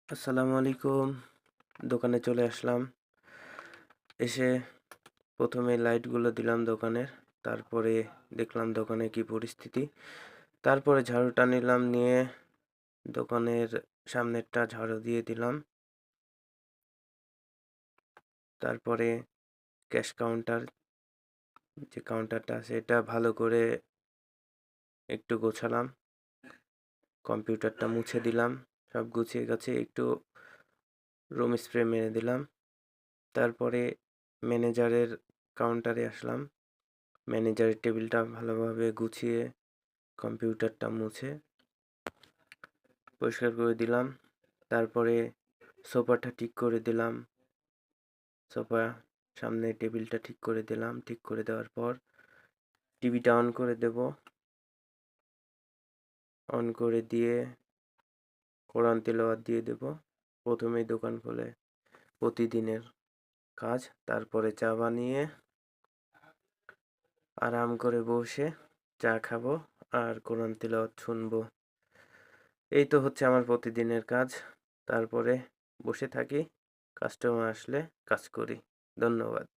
আসসালামু আলাইকুম। দোকানে চলে আসলাম। এসে ১ম এ লাইটগুলো দিলাম দোকানের। তারপরে দেখলাম দোকানে কি পরিস্থিতি। তারপরে ঝাড়ুটা নিলাম, নিয়ে দোকানের সামনেরটা ঝাড়ু দিয়ে দিলাম। তারপরে ক্যাশ কাউন্টার, যে কাউন্টারটা আছে এটা ভালো করে একটু গোছালাম। কম্পিউটারটা মুছে দিলাম। সব গুছিয়ে গাছিয়ে একটু রুম স্প্রে মেরে দিলাম। তারপরে ম্যানেজারের কাউন্টারে আসলাম। ম্যানেজারের টেবিলটা ভালোভাবে গুছিয়ে কম্পিউটারটা মুছে পরিষ্কার করে দিলাম। তারপরে সোফাটা ঠিক করে দিলাম। সোফা সামনে টেবিলটা ঠিক করে দিলাম। ঠিক করে দেওয়ার পর টিভিটা অন করে দেব। অন করে দিয়ে কোরআন তিলাওয়াত দিয়ে দেব। প্রথমেই দোকান খুলে প্রতিদিনের কাজ। তারপরে চা বানিয়ে আরাম করে বসে চা খাবো আর কোরআন তিলাওয়াত শুনবো। এই তো হচ্ছে আমার প্রতিদিনের কাজ। তারপরে বসে থাকি, কাস্টমার আসলে কাজ করি। ধন্যবাদ।